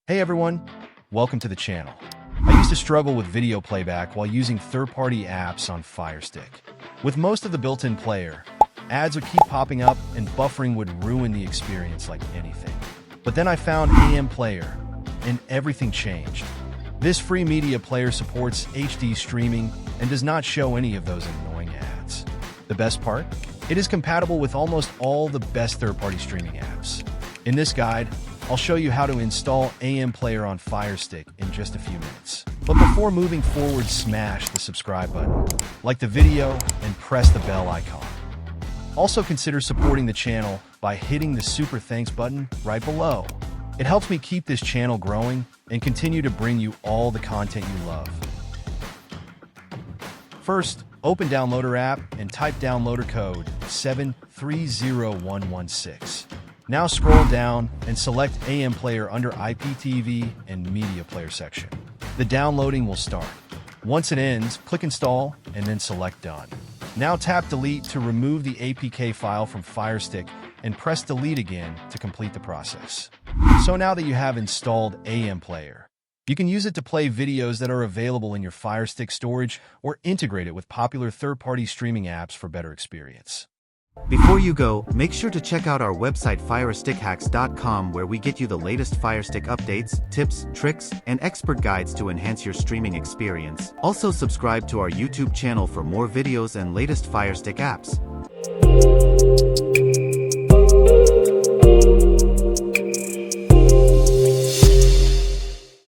Hey everyone, welcome to the channel. I used to struggle with video playback while using third-party apps on Firestick. With most of the built-in player, ads would keep popping up and buffering would ruin the experience like anything. But then I found AMPlayer, and everything changed. This free media player supports HD streaming and does not show any of those annoying ads. The best part? It is compatible with almost all the best third-party streaming apps. In this guide, I'll show you how to install AMPlayer on Firestick in just a few minutes. But before moving forward, smash the subscribe button, like the video, and press the bell icon. Also consider supporting the channel by hitting the super thanks button right below. It helps me keep this channel growing and continue to bring you all the content you love. First, open Downloader app and type downloader code 730116. Now scroll down and select AMPlayer under IPTV and Media Player section. The downloading will start. Once it ends, click Install and then select Done. Now tap Delete to remove the APK file from Firestick and press Delete again to complete the process. So now that you have installed AMPlayer, you can use it to play videos that are available in your Firestick storage or integrate it with popular third-party streaming apps for better experience. Before you go, make sure to check out our website FirestickHacks.com, where we get you the latest Firestick updates, tips, tricks, and expert guides to enhance your streaming experience. Also subscribe to our YouTube channel for more videos and latest Firestick apps.